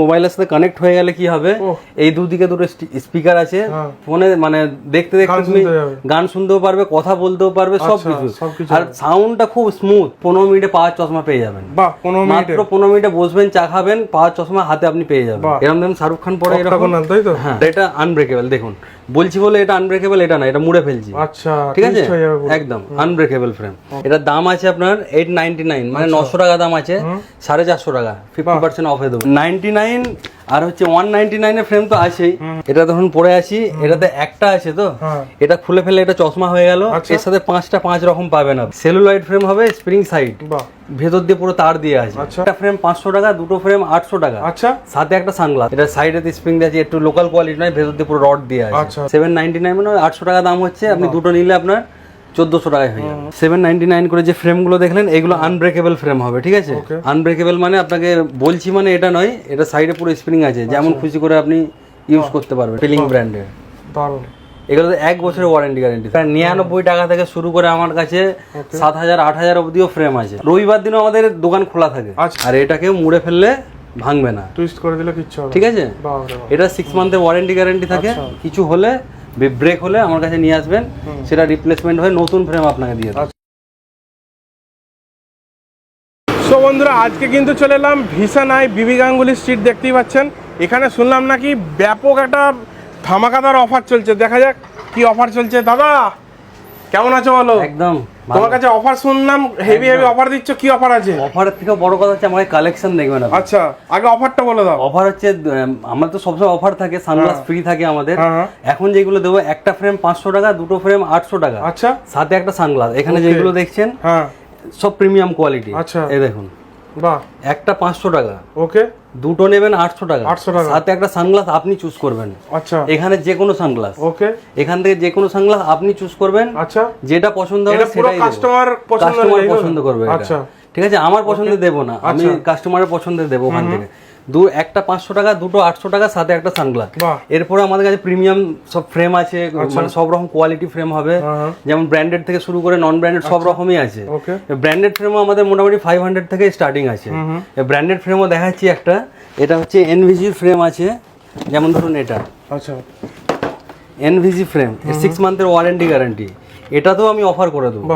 মোবাইলের সাথে কানেক্ট হয়ে গেলে কি হবে, এই দুদিকে দুটো স্পিকার আছে, ফোনে মানে দেখতে দেখতে তুমি গান শুনতেও পারবে, কথা বলতেও পারবে, সবকিছু। আর সাউন্ডটা খুব স্মুথ। 15 মিনিটে পাওয়ার চশমা পেয়ে যাবেন। মাত্র 15 মিনিটে বসবেন, চা খাবেন, পাওয়ার চশমা হাতে আপনি পেয়ে যাবেন। এরকম দেখুন শাহরুখ খান পরে এরকম। হ্যাঁ, এটা আনব্রেকেবল। দেখুন বলছি বলে এটা আনব্রেকেবল এটা না, এটা মুড়ে ফেলছি। আচ্ছা, ঠিক আছে, একদম আনব্রেকেবল ফ্রেম। এটার দাম আছে আপনার 899, মানে 900 টাকা দাম আছে, 450 টাকা 50% অফে দেবো। 99 আর হচ্ছে 199 এর ফ্রেম তো আছেই। এটা তখন পরে আছি, এটাতে একটা আছে তো, এটা খুলে ফেলে এটা চশমা হয়ে গেল। এর সাথে 5 রকম পাবেন আপনি। সেলুলয়েড ফ্রেম হবে, স্প্রিং সাইড, ভেতর দিয়ে পুরো তার দিয়ে আছে। একটা ফ্রেম 500 টাকা, দুটো ফ্রেম 800 টাকা। আচ্ছা, সাথে একটা সানগ্লাস। এটা সাইডে স্প্রিং দিয়ে আছে, একটু লোকাল কোয়ালিটি নয়, ভেতর দিয়ে পুরো রড দিয়ে আছে। 799 মানে 800 টাকা দাম হচ্ছে। আপনি দুটো নিলে আপনার 1400 টাকায় হয়ে যাবে। 799 করে যে ফ্রেমগুলো দেখলেন এগুলো আনব্রেকেবল ফ্রেম হবে। ঠিক আছে, আনব্রেকেবল মানে আপনাকে বলছি মানে এটা নয়, এটা সাইডে পুরো স্প্রিং আছে, যেমন খুশি করে আপনি ইউজ করতে পারবেন। ফিলিং ব্র্যান্ডের দারুণ। এগুলোতে 1 বছরের ওয়ারেন্টি গ্যারান্টি। 99 টাকা থেকে শুরু করে আমার কাছে 7000 8000 অবধিও ফ্রেম আছে। রবিবার দিনও আমাদের দোকান খোলা থাকে। আর এটাকেও মুড়ে ফেললে ভাঙবে না, টুইস্ট করে দিলে কিচ্ছু হবে না। ঠিক আছে, এটা 6 মান্থের ওয়ারেন্টি গ্যারান্টি থাকে। কিছু হলে ব্রেক হলে আমার কাছে নিয়ে আসবেন, সেটা রিপ্লেসমেন্ট হয়ে নতুন ফ্রেম আপনাকে দিয়ে দেব। সো বন্ধুরা, আজকে কিন্তু চলে এলাম ভিশানায় বিবি গাঙ্গুলি স্ট্রিট। দেখতেই পাচ্ছেন, এখানে শুনলাম নাকি ব্যাপক একটা ধামাকাদার অফার চলছে। দেখা যাক কি অফার চলছে। দাদা কেমন আছো বলো? একদম, তোমার কাছে অফার শুনলাম, হেভি হেভি অফার দিচ্ছ। কি অফার আছে? অফারের থেকে বড় কথা হচ্ছে আমার কালেকশন দেখবেন। আচ্ছা, আগে অফারটা বলে দাও। অফার হচ্ছে আমার তো সবসময় অফার থাকে, সানগ্লাস ফ্রি থাকে আমাদের। এখন যেগুলো দেবো, একটা ফ্রেম 500 টাকা, দুটো ফ্রেম 800 টাকা। আচ্ছা, সাথে একটা সানগ্লাস। এখানে যেগুলো দেখছেন সব প্রিমিয়াম কোয়ালিটি। আচ্ছা, এই দেখুন, বাহ, একটা 500 টাকা, ওকে, দুটো নেবেন 800 টাকা। 800 টাকা, সাথে একটা সানগ্লাস আপনি চুজ করবেন। আচ্ছা, এখানে যে কোনো সানগ্লাস, ওকে, এখান থেকে যে কোনো সানগ্লাস আপনি চুজ করবেন। আচ্ছা, যেটা পছন্দ হবে সেটাই কাস্টমার পছন্দ করবে। আচ্ছা, ঠিক আছে, আমার পছন্দে দেবো না, আমি কাস্টমারের পছন্দে দেবো। ওখান থেকে একটা 500 টাকা, দুটো 800 টাকা, সাথে একটা সানগ্লাস। এরপরে আমাদের কাছে প্রিমিয়াম সব ফ্রেম আছে, মানে সব রকম কোয়ালিটি ফ্রেম হবে, যেমন ব্র্যান্ডেড থেকে শুরু করে নন ব্র্যান্ডেড সব রকমই আছে। ব্র্যান্ডেড ফ্রেমও আমাদের মোটামুটি 500 থেকে স্টার্টিং আছে। ব্র্যান্ডেড ফ্রেমও দেখাচ্ছি একটা। এটা হচ্ছে এনভিজি ফ্রেম আছে, যেমন ধরুন এটা। আচ্ছা, এনভিজি ফ্রেম, 6 মান্থের ওয়ারেন্টি গ্যারান্টি। এটাতেও আমি অফার করে দেবো।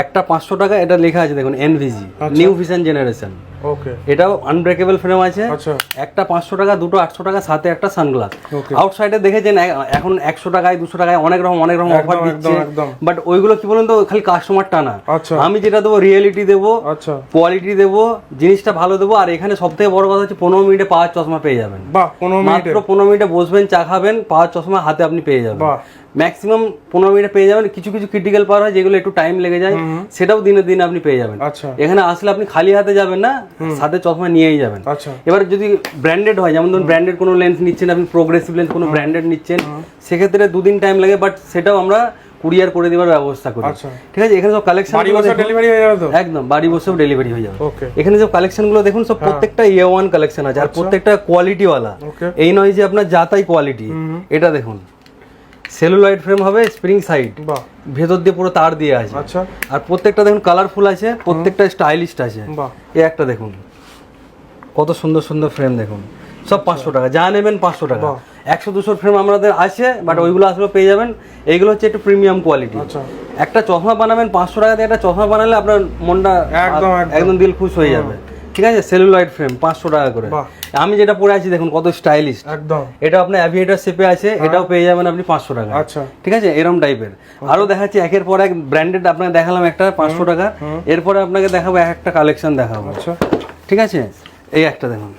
একটা 500 টাকা, এটা লেখা আছে দেখুন এনভিজি, নিউ ভিশন জেনারেশন। ওকে, এটাও আনব্রেকেবল ফ্রেম আছে। আচ্ছা, একটা 500 টাকা, দুটো 800 টাকা, সাথে একটা সানগ্লাস। আউটসাইডে দেখেছেন এখন 100 টাকায় 200 টাকায় অনেক রকম অফার দিচ্ছে, বাট ওইগুলো কি বলুন তো, খালি কাস্টমার টানা। আমি যেটা দেবো রিয়েলিটি দেবো, কোয়ালিটি দেবো, জিনিসটা ভালো দেবো। আর এখানে সব থেকে বড় কথা হচ্ছে 15 মিনিটে পাওয়ার চশমা পেয়ে যাবেন। মাত্র 15 মিনিটে বসবেন, চা খাবেন, পাওয়ার চশমা হাতে আপনি পেয়ে যাবেন। ম্যাক্সিমাম 15 মিনিটে পেয়ে যাবেন। কিছু কিছু ক্রিটিক্যাল পাওয়ার হয় যেগুলো একটু টাইম লেগে যায়, সেটাও দিনে দিনে আপনি পেয়ে যাবেন। এখানে আসলে আপনি খালি হাতে যাবেন না, সাথে চশমা নিয়েই যাবেন। এবার যদি ব্র্যান্ডেড হয়, যেমন ধরুন ব্র্যান্ডেড কোনো লেন্স নিচ্ছেন আপনি, প্রোগ্রেসিভ লেন্স কোনো ব্র্যান্ডেড নিচ্ছেন, সেক্ষেত্রে 2 দিন টাইম লাগে, বাট সেটাও আমরা কুরিয়ার করে দেওয়ার ব্যবস্থা করি। ঠিক আছে, এখানে সব কালেকশন ডেলিভারি হয়ে যাবে তো? একদম, বাড়ি বসেও ডেলিভারি হয়ে যাবে। এখানে সব কালেকশন গুলো দেখুন, সব প্রত্যেকটা A1 কালেকশন আছে, আর প্রত্যেকটা কোয়ালিটি ওয়ালা। এই নয় যে আপনার যা তাই কোয়ালিটি। এটা দেখুন, সেলুলয়েড ফ্রেম হবে, স্প্রিং সাইড, ভেতর দিয়ে পুরো তার দিয়ে আছে। আর প্রত্যেকটা দেখুন কালারফুল আছে, প্রত্যেকটা স্টাইলিস্ট আছে। এই একটা দেখুন কত সুন্দর সুন্দর ফ্রেম, দেখুন সব 500 টাকা, যা নেবেন 500 টাকা। 100-200 ফ্রেম আমাদের আছে, বাট ওইগুলো আসলে পেয়ে যাবেন। এইগুলো হচ্ছে একটু প্রিমিয়াম কোয়ালিটি। একটা চশমা বানাবেন 500 টাকা দিয়ে, একটা চশমা বানালে আপনার মনটা একদম দিল খুশ হয়ে যাবে। ঠিক আছে, সেলুলয়েড ফ্রেম 500 টাকা করে। আমি যেটা পরে আছি দেখুন কত স্টাইলিশ একদম। এটা আপনার অ্যাভিয়েটার শেপে আছে, এটাও পেয়ে যাবেন আপনি 500 টাকা। ঠিক আছে, এরকম টাইপের আরো দেখাচ্ছি একের পর এক ব্র্যান্ডেড। আপনাকে দেখালাম একটা 500 টাকা, এরপরে আপনাকে দেখাবো একটা কালেকশন দেখাবো। ঠিক আছে, এই একটা দেখুন,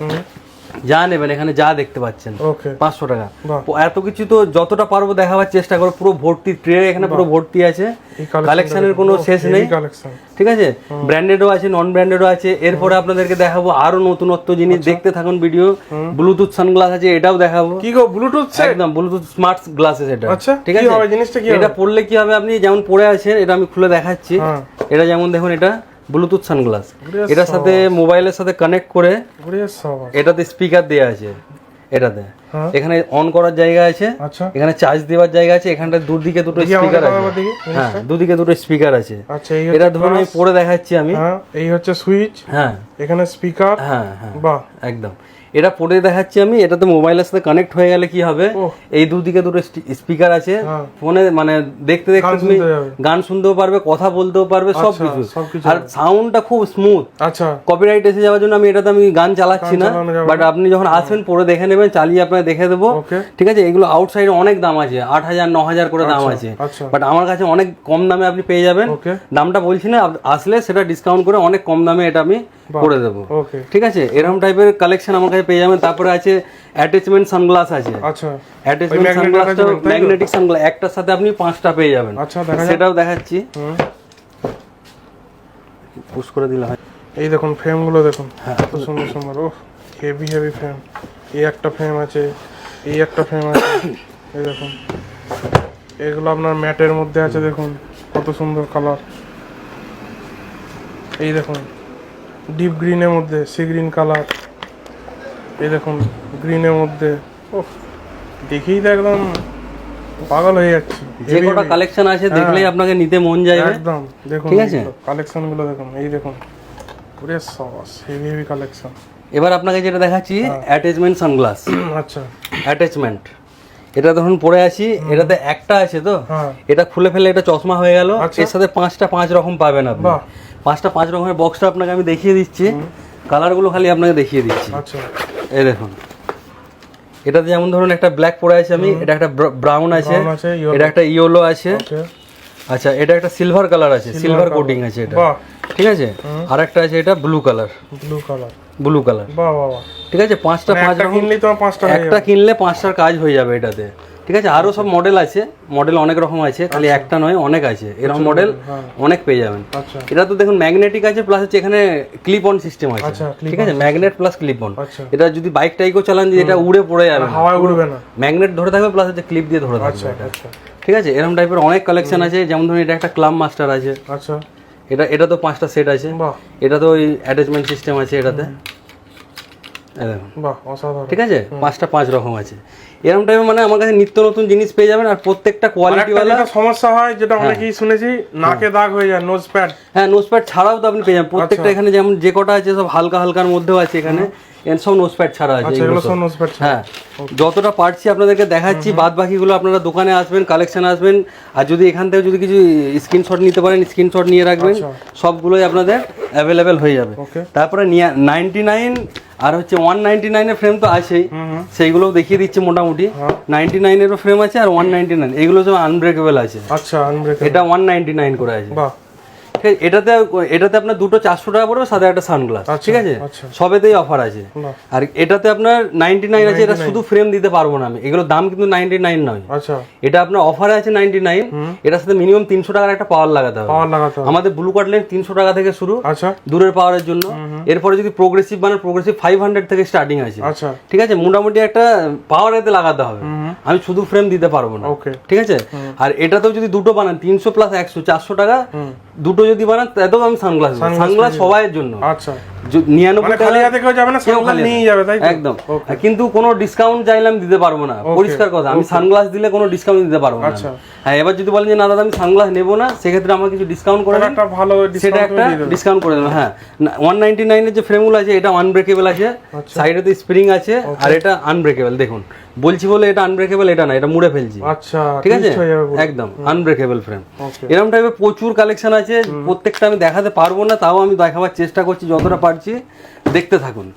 যা নেবেন এখানে যা দেখতে পাচ্ছেন 500 টাকা। এত কিছু তো যতটা পারবো দেখাবার চেষ্টা করো। পুরো ভর্তি ট্রে, এখানে পুরো ভর্তি আছে, কালেকশনের কোনো শেষ নেই। ঠিক আছে, ব্র্যান্ডেডও আছে, নন ব্র্যান্ডেডও আছে। এরপরে আপনাদেরকে দেখাবো আরো নতুনত্ব জিনিস, দেখতে থাকুন ভিডিও। ব্লুটুথ সানগ্লাস আছে, এটাও দেখাবো। কি গো, ব্লুটুথ? একদম ব্লুটুথ স্মার্ট গ্লাসেস এটা। ঠিক আছে, এটা পড়লে কি হবে, আপনি যেমন পরে আছেন, এটা আমি খুলে দেখাচ্ছি। এটা যেমন দেখুন, এটা ব্লুটুথ সানগ্লাস, এটার সাথে মোবাইলের সাথে কানেক্ট করে, এটাতে স্পিকার দেওয়া আছে। এটাতে এখানে অন করার জায়গা আছে, এখানে চার্জ দেওয়ার জায়গা আছে, এখানটা দুদিকে দুটো স্পিকার আছে। হ্যাঁ, দুদিকে দুটো স্পিকার আছে। এটা ধরুন আমি পরে দেখাচ্ছি আমি। এই হচ্ছে সুইচ, হ্যাঁ, এখানে স্পিকার, হ্যাঁ হ্যাঁ, বাহ, একদম। এটা পরে দেখাচ্ছি আমি। এটাতে মোবাইলের সাথে কানেক্ট হয়ে গেলে কি হবে, এই দুদিকে দুটো স্পিকার আছে, ফোনে মানে দেখতে দেখতে তুমি গান শুনতেও পারবে, কথা বলতেও পারবে, সবকিছু। আর সাউন্ডটা খুব স্মুথ। আচ্ছা, কপিরাইট এসে যাওয়ার জন্য আমি এটাতে আমি গান চালাচ্ছি না, বাট আপনি যখন আসবেন পরে দেখে নেবেন, চালিয়ে আপনাকে দেখে দেবো, ঠিক আছে। এগুলো আউটসাইডে অনেক দাম আছে, 8,000 9,000 করে দাম আছে, বাট আমার কাছে অনেক কম দামে আপনি পেয়ে যাবেন। দামটা বলছি না, আসলে সেটা ডিসকাউন্ট করে অনেক কম দামে এটা আমি করে দেবো, ঠিক আছে। এরকম টাইপের কালেকশন আমার কাছে পেয়ে যাবেন। তারপরে আছে অ্যাটাচমেন্ট সানগ্লাস আছে। আচ্ছা, অ্যাটাচমেন্ট সানগ্লাসটা ম্যাগনেটিক সানগ্লাস, একটার সাথে আপনি 5টা পেয়ে যাবেন। আচ্ছা, সেটাও দেখাচ্ছি, পুশ করে দিলে হয়। এই দেখুন ফ্রেমগুলো দেখুন, কত সুন্দর সুন্দর। ও হেভি হেভি ফ্রেম। এই একটা ফ্রেম আছে, এই একটা ফ্রেম আছে, এই দেখুন। এগুলো আপনার ম্যাটের মধ্যে আছে, দেখুন কত সুন্দর কালার। এই দেখুন ডিপ গ্রিনের মধ্যে সি গ্রিন কালার, এই দেখুন গ্রিনের মধ্যে। ও দেখেই তো একদম পাগল হয়ে যাচ্ছে। যে কটা কালেকশন আছে দেখলেই আপনাকে নিতে মন যাবে একদম। দেখুন ঠিক আছে, কালেকশনগুলো দেখুন, এই দেখুন পুরো সস হেভি হেভি কালেকশন। এবার আপনাকে যেটা দেখাচ্ছি অ্যাটাচমেন্ট সানগ্লাস। আচ্ছা, অ্যাটাচমেন্ট, এটা তখন পরে আছি, এটাতে একটা আছে তো, এটা খুলে ফেলে এটা চশমা হয়ে গেল। এর সাথে 5টা 5 রকম পাবেন আপনি। 5টা 5 রকমের বক্সটা আপনাকে আমি দেখিয়ে দিচ্ছি, কালারগুলো খালি আপনাকে দেখিয়ে দিচ্ছি। আচ্ছা, এই দেখুন, এটাতে যেমন ধরুন একটা ব্ল্যাক পরে আছে আমি, এটা একটা ব্রাউন আছে, এটা একটা ইয়েলো আছে, আচ্ছা এটা একটা সিলভার কালার আছে, সিলভার কোটিং আছে এটা, ঠিক আছে। আর একটা আছে এটা ব্লু কালার, ব্লু কালার, ঠিক আছে। 5টা 5 রকম, একটা কিনলে 5টার কাজ হয়ে যাবে এটাতে, ঠিক আছে। আরো সব মডেল আছে, মডেল অনেক রকম আছে, খালি একটা নয় অনেক আছে, এরকম মডেল অনেক পেয়ে যাবেন। এটা তো দেখুন ম্যাগনেটিক আছে, প্লাস হচ্ছে এখানে ক্লিপ অন সিস্টেম আছে, ঠিক আছে। Magnet plus clip on. এটা যদি বাইক টাইকও চালান, যে এটা উড়ে পড়ে যাবে, হাওয়ায় উড়বে না, ম্যাগনেট ধরে থাকবে, প্লাস হচ্ছে ক্লিপ দিয়ে ধরে থাকবে এটা, ঠিক আছে। এরকম টাইপের অনেক কালেকশন আছে। যেমন ধরুন এটা একটা ক্লাব মাস্টার আছে, আচ্ছা, এটা তো 5টা সেট আছে, এটা তো ওই অ্যাটাচমেন্ট সিস্টেম আছে এটাতে, ঠিক আছে। 5টা 5 রকম আছে, এরকম টাইপের মানে আমার কাছে নিত্য নতুন জিনিস পেয়ে যাবেন। আর প্রত্যেকটা কোয়ালিটি ওয়ালা। সমস্যা হয় যেটা অনেকেই শুনেছি, নাকে দাগ হয়ে যায়, নোজ প্যাড। হ্যাঁ, নোজ প্যাড ছাড়াও তো আপনি পেয়ে যাবেন প্রত্যেকটা। এখানে যেমন যে কটা আছে সব হালকা হালকার মধ্যেও আছে, এখানে সব নোজ প্যাড ছাড়া আছে। হ্যাঁ, যতটা পারছি আপনাদেরকে দেখাচ্ছি, বাদ বাকিগুলো আপনারা দোকানে আসবেন, কালেকশন আসবেন। আর যদি এখান থেকে যদি কিছু স্ক্রিনশট নিতে পারেন, স্ক্রিনশট নিয়ে রাখবেন, সবগুলোই আপনাদের অ্যাভেলেবেল হয়ে যাবে। তারপরে 99 আর হচ্ছে 199 এর ফ্রেম তো আছেই, সেইগুলোও দেখিয়ে দিচ্ছি। মোটামুটি 99 এরও ফ্রেম আছে, আর 199 এগুলো সব আনব্রেকেবল আছে। আচ্ছা, আনব্রেকেবল, এটা 199 করে আছে। এটাতে আপনার দুটো 400 টাকা পড়বে, সাথে একটা সানগ্লাস, ঠিক আছে। সবেতেই অফার আছে। আর এটাতে আপনার 99 আছে, এটা শুধু ফ্রেম দিতে পারবো না আমি, এগুলোর দাম কিন্তু 99 নয়। আচ্ছা, এটা আপনার অফারে আছে 99, এটার সাথে মিনিমাম 300 টাকার একটা পাওয়ার লাগাতে হবে। আমাদের ব্লু কাটলেন 300 টাকা থেকে শুরু, আচ্ছা, দূরের পাওয়ারের জন্য। এরপরে যদি প্রোগ্রেসিভ বানান, প্রোগ্রেসিভ 500 থেকে স্টার্টিং আছে, আচ্ছা, ঠিক আছে। মোটামুটি একটা পাওয়ার এতে লাগাতে হবে, আমি শুধু ফ্রেম দিতে পারবো না, ঠিক আছে। আর এটাতেও যদি দুটো বানান 300 প্লাস 100 400 টাকা, দুটো যদি বানান তাতেও আমি সানগ্লাস সবাইয়ের জন্য। আচ্ছা, 99 টাকা একদম। কিন্তু কোনো ডিসকাউন্ট চাইলে আমি দিতে পারবো না, পরিষ্কার কথা। আমি সানগ্লাস দিলে কোনো ডিসকাউন্ট দিতে পারবো না। হ্যাঁ, এবার যদি বলেন যে না দাদা আমি সানগ্লাস নেবো না, সেক্ষেত্রে আমার কিছু ডিসকাউন্ট করে দেন, সেটা একটা ডিসকাউন্ট করে দেবো। হ্যাঁ, 199 এর যে ফ্রেমগুলো আছে, এটা আনব্রেকেবল আছে, সাইডে তো স্প্রিং আছে, আর এটা আনব্রেকেবল। দেখুন বলছি বলে এটা আনব্রেকেবল, এটা না, এটা মুড়ে ফেলছি, আচ্ছা, ঠিক আছে, একদম আনব্রেকেবল ফ্রেম। এরকম টাইপের প্রচুর কালেকশন আছে, প্রত্যেকটা আমি দেখাতে পারবো না, তাও আমি দেখাবার চেষ্টা করছি যতটা পারছি। দেখতে থাকুন,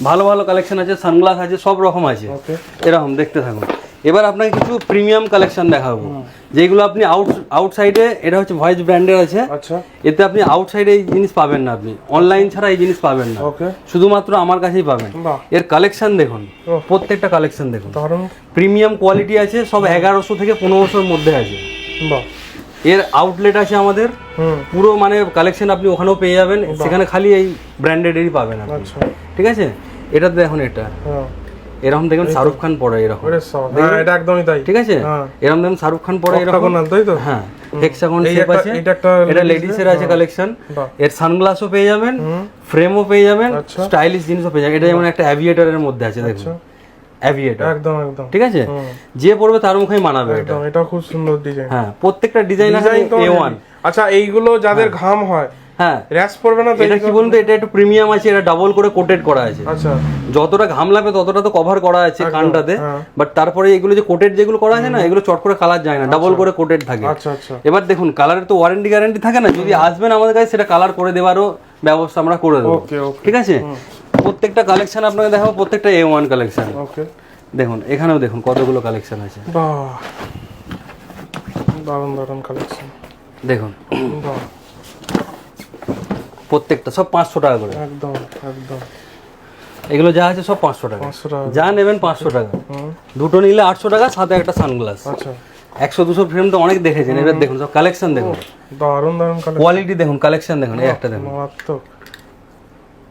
ভালো ভালো কালেকশন আছে, সানগ্লাস আছে, সব রকম আছে, এরকম দেখতে থাকুন। এবার আপনাকে কিছু প্রিমিয়াম কালেকশন দেখাবো, যেগুলো আপনি আউটসাইডে, এটা হচ্ছে ভয়েস ব্র্যান্ডের আছে, এতে আপনি আউটসাইডে এই জিনিস পাবেন না, আপনি অনলাইন ছাড়া এই জিনিস পাবেন না, শুধুমাত্র আমার কাছেই পাবেন। এর কালেকশন দেখুন, প্রত্যেকটা কালেকশন দেখুন, প্রিমিয়াম কোয়ালিটি আছে, সব 1100 থেকে 1500-র মধ্যে আছে। এর আউটলেট আছে আমাদের, পুরো মানে কালেকশন আপনি ওখানেও পেয়ে যাবেন, সেখানে খালি এই ব্র্যান্ডেডেরই পাবেন আপনি, ঠিক আছে। এটা দেখুন, এটা এরকম দেখুন শাহরুখ খান পরে, এরকম, এটা একদমই তাই, ঠিক আছে। এরকম দেখুন শাহরুখ খান পরে, এরকম, হ্যাঁ, হেক্সাগন শেপ আছে। এটা লেডিস এর আছে কালেকশন। এর সানগ্লাসও পেয়ে যাবেন, ফ্রেমও পেয়ে যাবেন, স্টাইলিশ জিনিসও পেয়ে যাবেন। এটা যেমন একটা অ্যাভিয়েটরের মধ্যে আছে, দেখুন অ্যাভিয়েটর, একদম একদম, ঠিক আছে। যে পড়বে তার মুখেই মানাবে এটা খুব সুন্দর ডিজাইন। হ্যাঁ, প্রত্যেকটা ডিজাইন আছে A1। আচ্ছা, এইগুলো যাদের ঘাম হয়, হ্যাঁ র‍্যাশ পড়বে না তো? এটা কি বলুন তো, এটা একটু প্রিমিয়াম আছে, এটা ডাবল করে কোটেড করা আছে। আচ্ছা, যতটা ঘাম লাগবে ততটা তো কভার করা আছে কানটাতে, বাট তারপরে এগুলো যে কোটেড যেগুলো করা আছে না, এগুলো চট করে কালার যায় না, ডাবল করে কোটেড থাকে। আচ্ছা আচ্ছা। এবার দেখুন কালারের তো ওয়ারেন্টি গ্যারান্টি থাকে না, যদি আসবেন আমাদের কাছে সেটা কালার করে দেওয়ারও ব্যবস্থা আমরা করে দেবো। ওকে ওকে, ঠিক আছে। প্রত্যেকটা কালেকশন আপনাকে দেখাবো, প্রত্যেকটা A1 কালেকশন। ওকে, দেখুন এখানেও দেখুন কতগুলো কালেকশন আছে। বাহ, দারুণ দারুণ কালেকশন। দেখুন বাহ, প্রত্যেকটা সব 500 টাকা করে। একদম একদম। এগুলো যা আছে সব 500 টাকা, 500 টাকা। যা নেবেন 500 টাকা। দুটো নিলে 800 টাকা, সাথে একটা সানগ্লাস। আচ্ছা, 100-200 ফ্রেম তো অনেক দেখেছেন, এবার দেখুন সব কালেকশন দেখুন, দারুণ দারুণ কালেকশন। কোয়ালিটি দেখুন, কালেকশন দেখুন, এই একটা দেখুন, মারাত্মক।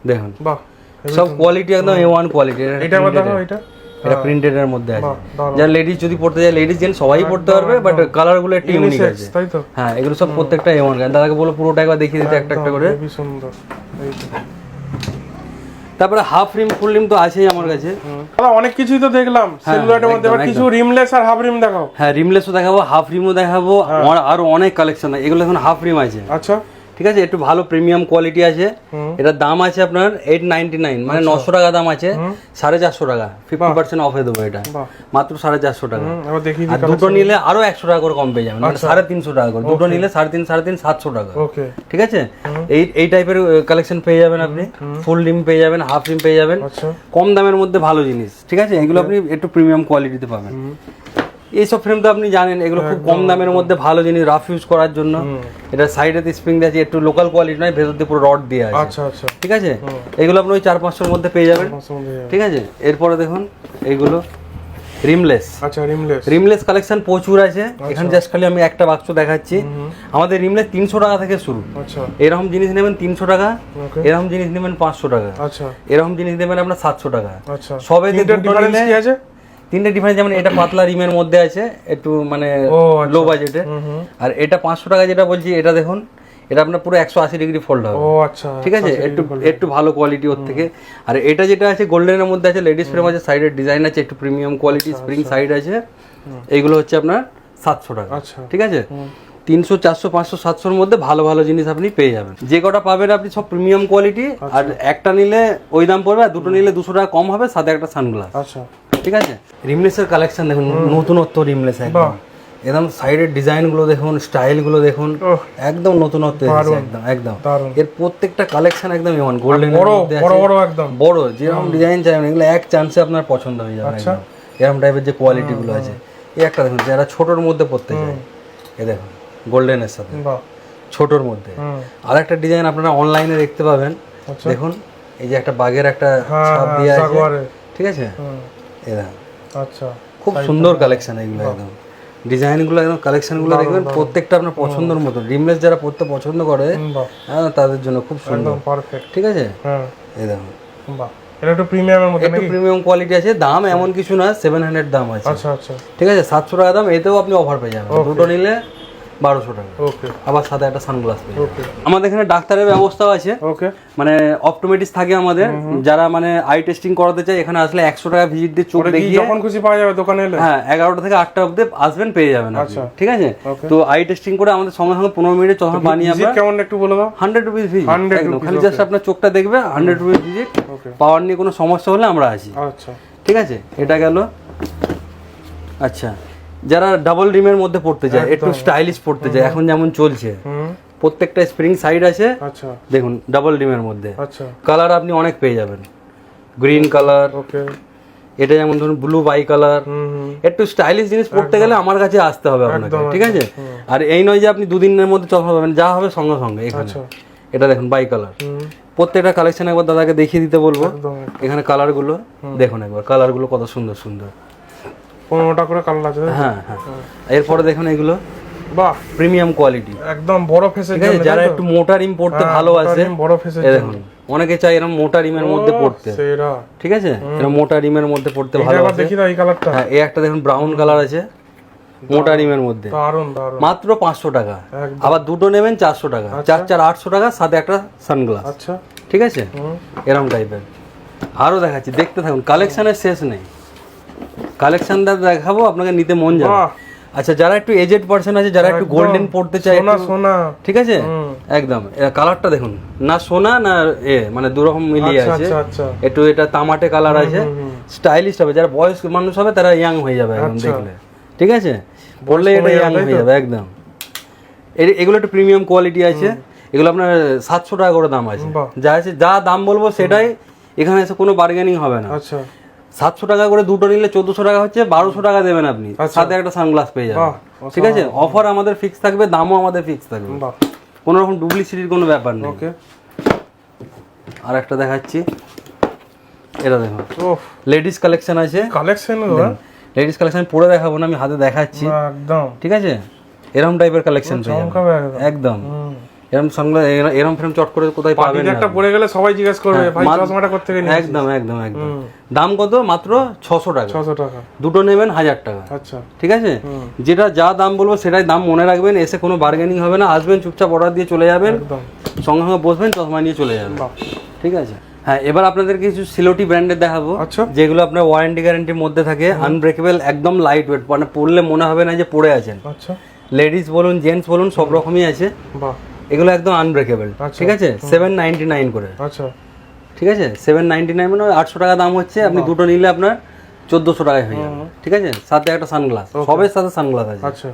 দেখুন বাহ, সব কোয়ালিটি একদম A1 কোয়ালিটি। এটা আবার দেখো, এটা প্রিন্টেড এর মধ্যে আছে, দারুণ। যারা লেডিস যদি পড়তে যায়, লেডিস জেন্টস সবাই পড়তে পারবে, বাট কালার গুলো একটু ইউনিক আছে। তাই তো? হ্যাঁ, এগুলো সব প্রত্যেকটা A1। দাদাকে বলো পুরোটা একবার দেখিয়ে দিতে একটা একটা করে। খুবই সুন্দর। এই তো। তারপরে হাফ রিম ফুল রিম তো আছেই আমার কাছে। দাদা অনেক কিছুই তো দেখলাম সেলুলাইটের মধ্যে, এবার কিছু রিমলেস আর হাফ রিম দেখাও। হ্যাঁ, রিমলেসও দেখাবো, হাফ রিমও দেখাবো, আরো অনেক কালেকশন আছে। এগুলো এখন হাফ রিম আছে। আচ্ছা, ঠিক আছে, একটু ভালো প্রিমিয়াম কোয়ালিটি আছে। এটার দাম আছে আপনার 899, মানে 900 টাকা দাম আছে। 450 টাকা 50% অফে দেবো এটা, মাত্র 450 টাকা। এবার দেখি। আর দুটো নিলে আরো 100 টাকা করে কম পেয়ে যাবেন, মানে 350 টাকা করে। দুটো নিলে 350 700 টাকা। ওকে, ঠিক আছে। এই টাইপের কালেকশন পেয়ে যাবেন আপনি, ফুল রিম পেয়ে যাবেন, হাফ রিম পেয়ে যাবেন, আচ্ছা, কম দামের মধ্যে ভালো জিনিস। ঠিক আছে, এগুলো আপনি একটু প্রিমিয়াম কোয়ালিটিতে পাবেন। এইসব ফ্রেম তো আপনি জানেন, এগুলো খুব কম দামের মধ্যে ভালো জিনিস, রাফ ইউজ করার জন্য। এটা সাইডে স্প্রিং দিয়ে আছে, একটু লোকাল কোয়ালিটি নয়, ভেতর দিয়ে পুরো রড দিয়ে আছে। আচ্ছা আচ্ছা, ঠিক আছে, এগুলো আপনি ওই 400-500 মধ্যে পেয়ে যাবেন। ঠিক আছে। এরপরে দেখুন এইগুলো রিমলেস। আচ্ছা, রিমলেস। রিমলেস কালেকশন প্রচুর আছে। এখানে জাস্ট খালি আমি একটা বাক্স দেখাচ্ছি। আমাদের রিমলেস 300 টাকা থেকে শুরু। আচ্ছা, এরকম জিনিস নেবেন 300 টাকা, এরকম জিনিস নেবেন 500 টাকা, আচ্ছা, এরকম জিনিস নেবেন আপনার 700 টাকা। আচ্ছা, সবে ডিফারেন্স কি আছে? তিনটে ডিফারেন্স, যেমন এটা পাতলা রিমের মধ্যে আছে, একটু মানে লো বাজেটে। আর এটা 500 টাকা যেটা বলছি, এটা দেখুন, এটা আপনার পুরো 180 ডিগ্রি ফোল্ড হবে। ও আচ্ছা, ঠিক আছে, একটু ভালো কোয়ালিটি ওর থেকে। আর এটা যেটা আছে গোল্ডেনের মধ্যে আছে, লেডিস ফ্রেম আছে, সাইডের ডিজাইন আছে, একটু প্রিমিয়াম কোয়ালিটি, স্প্রিং সাইড আছে। এইগুলো হচ্ছে আপনার 700 টাকা। আচ্ছা, ঠিক আছে। 300, 400, 500, 700-র মধ্যে ভালো ভালো জিনিস আপনি পেয়ে যাবেন। যে কটা পাবেন আপনি সব প্রিমিয়াম কোয়ালিটি। আর একটা নিলে ওই দাম পড়বে, আর দুটো নিলে 200 টাকা কম হবে, সাথে একটা সানগ্লাস। আচ্ছা, ঠিক আছে। রিমলেসের কালেকশন দেখুন, নতুনত্ব রিমলেস একদম। একদম সাইডের ডিজাইন গুলো দেখুন, স্টাইল গুলো দেখুন, একদম নতুনত্ব এসেছে, একদম একদম। এর প্রত্যেকটা কালেকশন একদম এমন গোল্ডেন মধ্যে আছে, বড় একদম বড়, যেরকম ডিজাইন চাইবেন এগুলো এক চান্সে আপনার পছন্দ হয়ে যাবে একদম। এরকম টাইপের যে কোয়ালিটি গুলো আছে, এই একটা দেখুন, যারা ছোটর মধ্যে পড়তে চায়, এই দেখুন গোল্ডেনের সাথে ছোটর মধ্যে। আর একটা ডিজাইন আপনারা অনলাইনে দেখতে পাবেন, দেখুন এই যে একটা বাঘের একটা ছাপ দিয়ে আছে। ঠিক আছে, এই দেখুন, আচ্ছা, খুব সুন্দর কালেকশন এগুলো, একদম ডিজাইনগুলো, একদম কালেকশনগুলো দেখবেন প্রত্যেকটা আপনার পছন্দের মতো। রিমলেস যারা পড়তে পছন্দ করে, হ্যাঁ, তাদের জন্য খুব সুন্দর, পারফেক্ট। ঠিক আছে, এই দেখুন, বাহ, এটা একটু প্রিমিয়ামের মধ্যে, একটু প্রিমিয়াম কোয়ালিটি আছে। দাম এমন কিছু না, 700 দাম আছে। আচ্ছা আচ্ছা, ঠিক আছে, 700 টাকা দাম। এতেও আপনি অফার পেয়ে যাবেন, দুটো নিলে 1200 টাকা। ওকে, আবার সাথে একটা সানগ্লাস পেয়ে যাবেন। আমাদের এখানে ডাক্তারের ব্যবস্থাও আছে। ওকে, মানে অপটোমেট্রিস্ট থাকে আমাদের, যারা মানে আই টেস্টিং করাতে চায়, এখানে আসলে 100 টাকা ভিজিট দিয়ে চোখ দেখিয়ে যখন খুশি পাওয়া যাবে দোকানে এলে। হ্যাঁ, 11টা থেকে 8টা অবধি আসবেন, পেয়ে যাবেন। আচ্ছা, ঠিক আছে। তো আই টেস্টিং করে আমাদের সঙ্গে সঙ্গে 15 মিনিটে চশমা বানিয়ে আমরা, কেমন একটু বলে দাও। 100 রুপিস ভিজিট, খালি জাস্ট আপনার চোখটা দেখবে, 100 রুপিস ভিজিট। পাওয়ার নিয়ে কোনো সমস্যা হলে আমরা আছি। আচ্ছা, ঠিক আছে, এটা গেল। আচ্ছা, যারা ডাবল রিমের মধ্যে পড়তে চায়, একটু স্টাইলিশ পড়তে চায়, এখন যেমন চলছে, প্রত্যেকটা স্প্রিং সাইড আছে। আচ্ছা, দেখুন ডাবল রিমের মধ্যে। আচ্ছা, কালার আপনি অনেক পেয়ে যাবেন, গ্রিন কালার, ওকে, এটা যেমন ধরুন ব্লু বাই কালার। একটু স্টাইলিশ জিনিস পড়তে গেলে আমার কাছে আসতে হবে আপনাকে। ঠিক আছে। আর এই নয় যে আপনি দুদিনের মধ্যে চশমা পাবেন, যা হবে সঙ্গে সঙ্গে। এখানে এটা দেখুন বাই কালার, প্রত্যেকটা কালেকশন একবার দাদাকে দেখিয়ে দিতে বলবো। এখানে কালারগুলো দেখুন একবার, কালারগুলো কত সুন্দর সুন্দর, 15টা করে কালার আছে। হ্যাঁ হ্যাঁ, এরপরে দেখুন এগুলো, বাহ, প্রিমিয়াম কোয়ালিটি, একদম বড় ফেসের জন্য। যারা একটু মোটা রিম পড়তে ভালোবাসে, বড় ফেসের জন্য দেখুন, অনেকে চায় এরকম মোটা রিমের মধ্যে পড়তে। ঠিক আছে, এরকম মোটা রিমের মধ্যে পড়তে ভালোবাসে। দেখি না এই কালারটা। হ্যাঁ, এই একটা দেখুন ব্রাউন কালার আছে, মোটা রিমের মধ্যে, দারুন দারুন, মাত্র 500 টাকা। আবার দুটো নেবেন 400 টাকা, 4 800 টাকা, সাথে একটা সানগ্লাস। আচ্ছা, ঠিক আছে, এরকম টাইপের আরো দেখাচ্ছি, দেখতে থাকুন, কালেকশনের শেষ নেই। কালেকশনটা দেখাবো, আপনাকে নিতে মন যাবে। আচ্ছা যারা একটু এজেড পারসন আছে, যারা একটু গোল্ডেন পড়তে চায়, সোনা সোনা, ঠিক আছে একদম। কালারটা দেখুন না, সোনা না মানে দুরকম মিলিয়ে আছে, একটু এটা তামাটে কালার আছে, স্টাইলিশ হবে। যারা বয়স্ক মানুষ হবে তারা ইয়াং হয়ে যাবে একদম দেখলে, ঠিক আছে পড়লে এটা ইয়াং হয়ে যাবে একদম। এগুলো একটু প্রিমিয়াম কোয়ালিটি আছে, এগুলো আপনার 700 টাকা করে দাম আছে। যা আছে যা দাম বলবো সেটাই, এখানে এসে কোনো বার্গেনিং হবে না। আচ্ছা 700 টাকা করে দুটো নিলে 1400 টাকা হচ্ছে, 1200 টাকা দেবেন আপনি, সাথে একটা সানগ্লাস পেয়ে যাবেন, ঠিক আছে। অফার আমাদের ফিক্স থাকবে, দামও আমাদের ফিক্স থাকবে, কোনো রকম ডুপ্লিসিটির কোনো ব্যাপার নেই। ওকে আর একটা দেখাচ্ছি, এটা দেখুন লেডিস কালেকশন আছে। কালেকশন লেডিস কালেকশন পরে দেখাবো না, আমি হাতে দেখাচ্ছি একদম, ঠিক আছে। এরকম টাইপের কালেকশন পেয়ে যাবেন একদম। এরকম সানগ্লাস, এরকম ফ্রেম চট করে কোথায় পাবেন না, একটা পরে গেলে সবাই জিজ্ঞেস করবে ভাই চশমাটা কোথা থেকে নিয়েছিস। একদম একদম একদম। দাম কত? মাত্র 600 টাকা। 600 টাকা, দুটো নেবেন 1000 টাকা। আচ্ছা ঠিক আছে, যেটা যা দাম বলবো সেটাই দাম মনে রাখবেন, এসে কোনো বার্গেনিং হবে না, আসবেন চুপচাপ অর্ডার দিয়ে চলে যাবেন, সঙ্গে সঙ্গে বসবেন, চশমা নিয়ে চলে যাবেন, ঠিক আছে। হ্যাঁ, এবার আপনাদের কিছু সিলোটি ব্র্যান্ডের দেখাবো, যেগুলো আপনার ওয়ারেন্টি গ্যারান্টির মধ্যে থাকে, আনব্রেকেবল, একদম লাইট ওয়েট, মানে পরলে মনে হবে না যে পড়ে আছেন। আচ্ছা লেডিস বলুন জেন্টস বলুন সব রকমই আছে, এগুলো একদম আনব্রেকেবল, ঠিক আছে। 799 করে, আচ্ছা ঠিক আছে। 799 মানে 800 টাকা দাম হচ্ছে, আপনি দুটো নিলে আপনার 1400 টাকায় হয়ে যাবে, ঠিক আছে। সাথে একটা সানগ্লাস, সবের সাথে সানগ্লাস আছে। আচ্ছা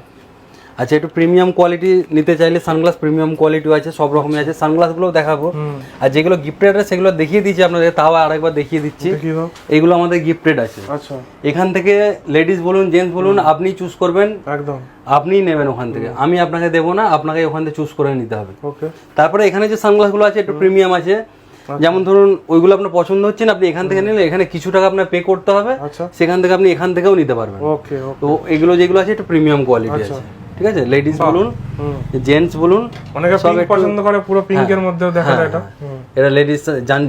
আচ্ছা, একটু প্রিমিয়াম কোয়ালিটি নিতে চাইলে সানগ্লাস প্রিমিয়াম কোয়ালিটিও আছে, সব রকমই আছে। সানগ্লাসগুলো দেখাবো, আর যেগুলো গিফটেড আছে সেগুলো দেখিয়ে দিচ্ছি আপনাদের, তাও আরেকবার দেখিয়ে দিচ্ছি। এইগুলো আমাদের গিফটেড আছে। আচ্ছা, এখান থেকে লেডিস বলুন জেন্টস বলুন আপনি চুজ করবেন, একদম আপনিই নেবেন ওখান থেকে, আমি আপনাকে দেবো না, আপনাকে ওখান থেকে চুজ করে নিতে হবে। ওকে, তারপরে এখানে যে সানগ্লাসগুলো আছে একটু প্রিমিয়াম আছে, যেমন ধরুন ওইগুলো আপনার পছন্দ হচ্ছে না, আপনি এখান থেকে নিলে এখানে কিছু টাকা আপনার পে করতে হবে, সেখান থেকে আপনি এখান থেকেও নিতে পারবেন। ওকে, তো এগুলো যেগুলো আছে একটু প্রিমিয়াম কোয়ালিটি আছে, ঠিক আছে। লেডিস বলুন জেন্টস বলুন, অনেকে পিঙ্ক পছন্দ করে, পুরো পিঙ্কের মধ্যেও দেখা যায় এটা। এটা লেডিস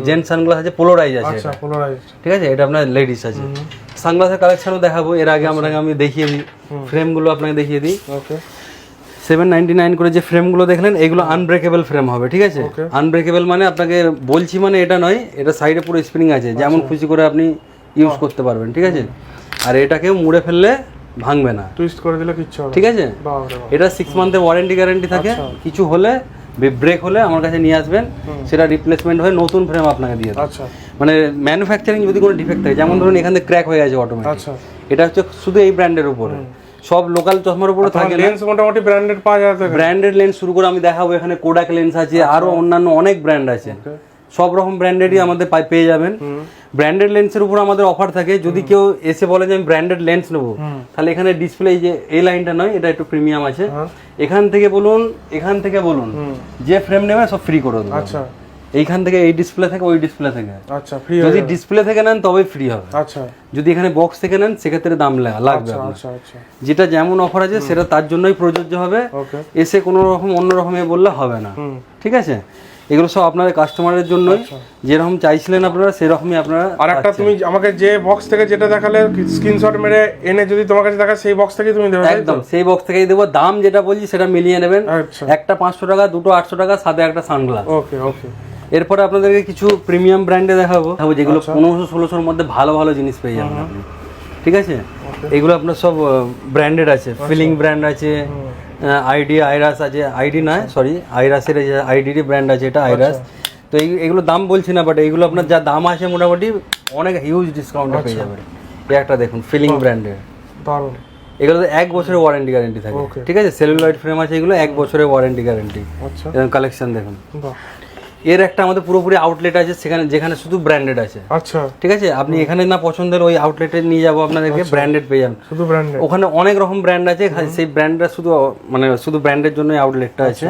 জেন্টস সানগ্লাস আছে, পোলারাইজ আছে, আচ্ছা পোলারাইজ, ঠিক আছে। এটা আপনার লেডিস আছে। সানগ্লাসের কালেকশনও দেখাবো, এর আগে আমি দেখিয়ে দিই, ফ্রেমগুলো আপনাকে দেখিয়ে দিই। ওকে, 799 করে যে ফ্রেমগুলো দেখলেন এগুলো আনব্রেকেবল ফ্রেম হবে, ঠিক আছে। আনব্রেকেবল মানে আপনাকে বলছি মানে এটা নয়, এটা সাইডে পুরো স্প্রিং আছে, যেমন খুশি করে আপনি ইউজ করতে পারবেন, ঠিক আছে। আর এটাকেও মুড়ে ফেললে ভাঙবে না, টুইস্ট করে দিলে কিচ্ছু হবে না, ঠিক আছে। এটা 6 মান্থের ওয়ারেন্টি গ্যারান্টি থাকে, কিছু হলে ব্রেক হলে আমার কাছে নিয়ে আসবেন, সেটা রিপ্লেসমেন্ট হয়ে নতুন ফ্রেম আপনাকে দিয়ে দেব। আচ্ছা, মানে ম্যানুফ্যাকচারিং যদি কোনো ডিফেক্ট থাকে, যেমন ধরুন এখান থেকে ক্র্যাক হয়ে গেছে অটোমেটিক, এটা হচ্ছে শুধু এই ব্র্যান্ডের উপরে, সব লোকাল চশমার উপরে থাকে। লেন্স মোটামুটি ব্র্যান্ডেড পাওয়া যায়, ব্র্যান্ডেড লেন্স শুরু করে আমি দেখাবো, এখানে কোডাক লেন্স আছে, আরো অন্যান্য অনেক ব্র্যান্ড আছে, সব রকম ব্র্যান্ডেডই আমাদের পেয়ে যাবেন। ব্র্যান্ডেড লেন্সের উপর আমাদের অফার থাকে, যদি কেউ এসে বলে যে আমি ব্র্যান্ডেড লেন্স নেবো, তাহলে এখানে ডিসপ্লে যে এই লাইনটা নয়, এটা একটু প্রিমিয়াম আছে, এখান থেকে বলুন যে ফ্রেম নেবে সব ফ্রি করে দেবো। আচ্ছা, এইখান থেকে এই ডিসপ্লে থেকে ওই ডিসপ্লে থেকে, আচ্ছা ফ্রি। যদি ডিসপ্লে থেকে নেন তবেই ফ্রি হবে। আচ্ছা, যদি এখানে বক্স থেকে নেন সেক্ষেত্রে দাম লাগবে। আচ্ছা আচ্ছা, যেটা যেমন অফার আছে সেটা তার জন্যই প্রযোজ্য হবে, এসে কোনো রকম অন্য রকমে বললে হবে না, ঠিক আছে। এগুলো সব আপনাদের কাস্টমারের জন্যই, যেরকম চাইছিলেন আপনারা সেরকমই আপনারা। আর একটা তুমি আমাকে যে বক্স থেকে যেটা দেখালে স্ক্রিনশট মেরে এনে যদি তোমার কাছে দেখা, সেই বক্স থেকে তুমি দেবে, একদম সেই বক্স থেকেই দেবো। দাম যেটা বলছি সেটা মিলিয়ে নেবেন, একটা 500 টাকা, দুটো 800 টাকা, সাথে একটা সানগ্লাস। ওকে ওকে। এরপরে আপনাদেরকে কিছু প্রিমিয়াম ব্র্যান্ডে দেখাবো, যেগুলো 1500-1600 মধ্যে ভালো ভালো জিনিস পেয়ে যাবেন আপনি, ঠিক আছে। এগুলো আপনার সব ব্র্যান্ডেড আছে, ফিলিং ব্র্যান্ড আছে, আইডি আইরাস আছে, আইডি নয় সরি আইরাসের আইডিরই ব্র্যান্ড আছে, এটা আইরাস। তো এগুলো দাম বলছি না, বাট এইগুলো আপনার যা দাম আছে মোটামুটি অনেক হিউজ ডিসকাউন্টে পেয়ে যাবেন। এই একটা দেখুন ফিলিং ব্র্যান্ডের, দারুণ। এগুলো 1 বছরের ওয়ারেন্টি গ্যারান্টি থাকে, ঠিক আছে। সেলুলয়েড ফ্রেম আছে, এগুলো 1 বছরের ওয়ারেন্টি গ্যারান্টি। কালেকশন দেখুন, এর একটা আমাদের পুরোপুরি আউটলেট আছে, যেখানে শুধু ব্র্যান্ডেড আছে। আচ্ছা, ঠিক আছে। আপনি এখানে না পছন্দের ওই আউটলেটে নিয়ে যাবো আপনাদেরকে, ব্র্যান্ডেড পেয়ে যাবেন, শুধু ব্র্যান্ডেড। ওখানে অনেক রকম ব্র্যান্ড আছে, সেই ব্র্যান্ডটা শুধু ব্র্যান্ডের জন্য আউটলেটটা আছে।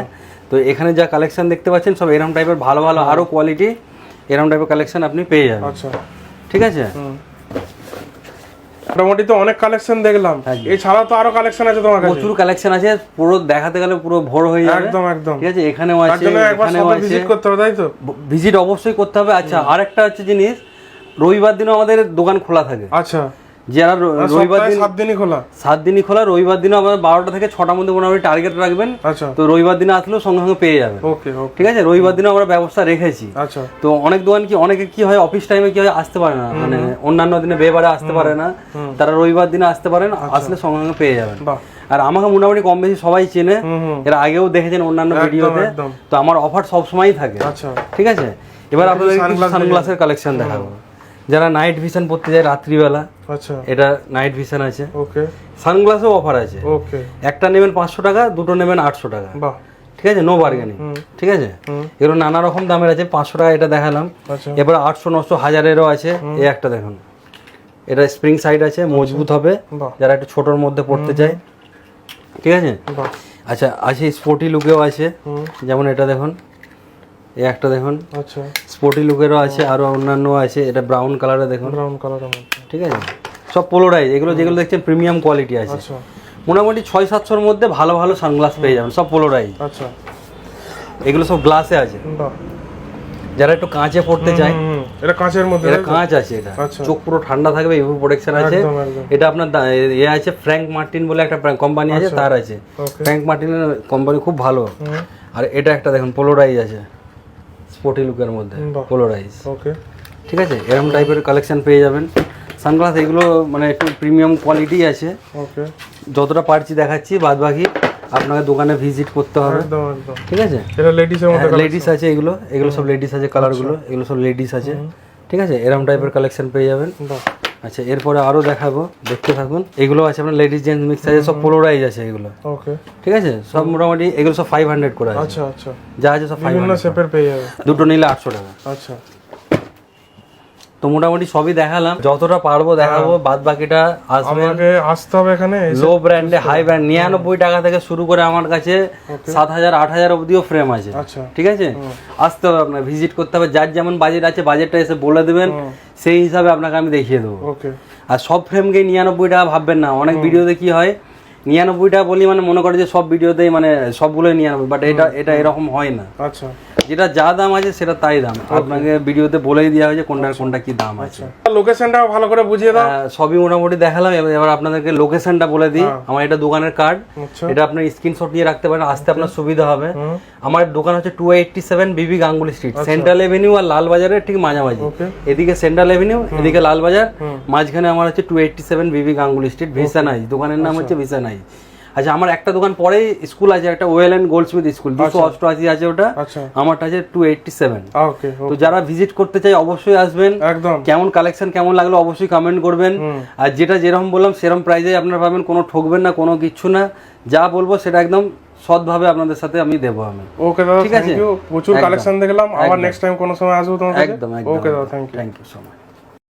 তো এখানে যা কালেকশন দেখতে পাচ্ছেন সব এরকম টাইপের ভালো ভালো আরো কোয়ালিটি, এরকম টাইপের কালেকশন আপনি পেয়ে যাবেন। আচ্ছা, ঠিক আছে। মোটামুটি তো অনেক কালেকশন দেখলাম, এছাড়া তো আরো কালেকশন আছে তোমার কাছে? প্রচুর কালেকশন আছে, পুরো দেখাতে গেলে পুরো ভোর হয়ে যাবে। একদম একদম, ঠিক আছে। এখানেও আছে, এখানেও আছে, ভিজিট করতে হবে, তাই তো? ভিজিট অবশ্যই করতে হবে। আচ্ছা, আরেকটা হচ্ছে জিনিস, রবিবার দিনও আমাদের দোকান খোলা থাকে। আচ্ছা, যারা রবিবার দিন 7 দিনই খোলা, রবিবার দিনও আমাদের 12টা থেকে 6টার মধ্যে মোটামুটি টার্গেট রাখবেন। আচ্ছা, তো রবিবার দিনে আসলেও সঙ্গে সঙ্গে পেয়ে যাবেন। ওকে ওকে, ঠিক আছে। রবিবার দিনও আমরা ব্যবস্থা রেখেছি। আচ্ছা, তো অনেক দোকান অনেকে কি হয় অফিস টাইমে কি হয় আসতে পারে না, মানে অন্যান্য দিনে বেবারে আসতে পারে না, তারা রবিবার দিনে আসতে পারেন, আসলে সঙ্গে সঙ্গে পেয়ে যাবেন। আর আমাকে মোটামুটি কম বেশি সবাই চেনে, এর আগেও দেখেছেন অন্যান্য ভিডিওতে, তো আমার অফার সব সময়ই থাকে। আচ্ছা ঠিক আছে, এবার আপনাদের সানগ্লাসের কালেকশন দেখাবো, যারা নাইট ভিশন পড়তে যায় রাত্রিবেলা। আচ্ছা, এটা নাইট ভিশন আছে। ওকে, সানগ্লাসেও অফার আছে। ওকে, একটা নেবেন 500 টাকা, দুটো নেবেন 800 টাকা। বাহ, ঠিক আছে, নো বার্গেনিং। ঠিক আছে, এগুলো নানা রকম দামের আছে। 500 টাকা এটা দেখালাম, এবার 800, 900, 1000-এরও আছে। এই একটা দেখুন, এটা স্প্রিং সাইড আছে, মজবুত হবে যারা একটু ছোটর মধ্যে পড়তে চায়। ঠিক আছে, আচ্ছা আছে স্পোর্টি লুকেও আছে, যেমন এটা দেখুন, এই একটা দেখুন, আচ্ছা, স্পোর্টি লুকেরও আছে, আরো অন্যান্য আছে। এটা ব্রাউন কালারে দেখুন, ব্রাউন কালারের মধ্যে। ঠিক আছে, সব পোলোরাইজ। এগুলো যেগুলো দেখছেন প্রিমিয়াম কোয়ালিটি আছে। আচ্ছা, মোটামুটি 600-700-র মধ্যে ভালো ভালো সানগ্লাস পেয়ে যাবেন, সব পোলোরাইজ। আচ্ছা, এগুলো সব গ্লাসে আছে, বাহ, যারা একটু কাঁচে পড়তে চায়। এটা কাঁচের মধ্যে, এটা কাঁচ আছে, এটা আচ্ছা, চোখ পুরো ঠান্ডা থাকবে, ইউভি প্রোটেকশন আছে। একদম একদম। এটা আপনার এ আছে, ফ্র্যাঙ্ক মার্টিন বলে একটা কোম্পানি আছে, তার আছে। ফ্র্যাঙ্ক মার্টিনের কোম্পানি খুব ভালো। আর এটা একটা দেখুন, পোলোরাইজ আছে, স্পোর্টি লুকের মধ্যে পোলোরাইজ। ওকে, ঠিক আছে, এরকম টাইপের কালেকশন পেয়ে যাবেন সানগ্লাস। এগুলো মানে একটু প্রিমিয়াম কোয়ালিটি আছে। ওকে, যতটা পারছি দেখাচ্ছি, বাদ বাকি আপনাকে দোকানে ভিজিট করতে হবে। একদম একদম। ঠিক আছে, এটা লেডিসের মধ্যে, লেডিস আছে, এগুলো এগুলো সব লেডিস আছে, কালারগুলো এগুলো সব লেডিস আছে। ঠিক আছে, এরকম টাইপের কালেকশন পেয়ে যাবেন। বাহ, আচ্ছা, এরপরে আরো দেখাবো, দেখতে থাকুন। এগুলো আছে আপনার লেডিস জেন্টস মিক্স আছে, সব পোলোরাইজ আছে এগুলো। ওকে, ঠিক আছে, সব মোটামুটি এগুলো সব 500 করে আছে। আচ্ছা আচ্ছা, যা আছে সব বিভিন্ন 500, শেপের পেয়ে যাবে। দুটো নিলে 800 টাকা। আচ্ছা, তো মোটামুটি সবই দেখালাম, যতটা পারবো দেখাবো, বাদ বাকিটা আসবে। আমাকে আসতে হবে এখানে। লো ব্র্যান্ডে, হাই ব্র্যান্ড 99 টাকা থেকে শুরু করে আমার কাছে 7000, 8000 অবধিও ফ্রেম আছে। আচ্ছা, ঠিক আছে, আসতে হবে আপনার, ভিজিট করতে হবে। যার যেমন বাজেট আছে, বাজেটটা এসে বলে দেবেন, সেই হিসাবে আপনাকে আমি দেখিয়ে দেবো। ওকে, আর সব ফ্রেমকে 99 টাকা ভাববেন না। অনেক ভিডিওতে কি হয়, 99 টাকা বলি মানে মনে করে যে সব ভিডিওতেই মানে সবগুলোই 99, বাট এটা এরকম হয় না। আচ্ছা, যেটা যা দাম আছে সেটা তাই দাম, আপনাকে ভিডিওতে বলেই দেওয়া হয়েছে কোনটা কি দাম আছে। লোকেশনটা ভালো করে বুঝিয়ে দাও। সবই মোটামুটি দেখালাম, এবার আপনাদেরকে লোকেশনটা বলে দিই। আমার এটা দোকানের কার্ড, এটা আপনার স্ক্রিনশট নিয়ে রাখতে পারেন, আসতে আপনার সুবিধা হবে। আমার দোকান হচ্ছে 287 বিবি গাঙ্গুলি স্ট্রিট, সেন্ট্রাল এভিনিউ আর লালবাজারের ঠিক মাঝামাঝি। এদিকে সেন্ট্রাল এভিনিউ, এদিকে লালবাজার, মাঝখানে আমার হচ্ছে 287 বিবি গাঙ্গুলি স্ট্রিট, ভিসানাই। দোকানের নাম হচ্ছে ভিসানাই। আচ্ছা, আমার একটা দোকান পরেই স্কুল আছে, একটা ওয়েল এন্ড গোল্ডস্মিথ স্কুল, 288 আছে ওটা, আমারটা আছে 287। তো যারা ভিজিট করতে চাই অবশ্যই আসবেন। একদম, কেমন কালেকশন কেমন লাগলো অবশ্যই কমেন্ট করবেন। আর যেটা যেরকম বললাম সেরকম প্রাইজে আপনারা পাবেন, কোনো ঠকবেন না, কোনো কিচ্ছু না। যা বলবো সেটা একদম সৎভাবে আপনাদের সাথে আমি দেবো আমি। ওকে দাদা, ঠিক আছে, প্রচুর কালেকশন দেখলাম। আবার নেক্সট টাইম কোনো সময় আসবো তোমার কাছে। একদম, ওকে দাদা, থ্যাংক ইউ সো মাচ।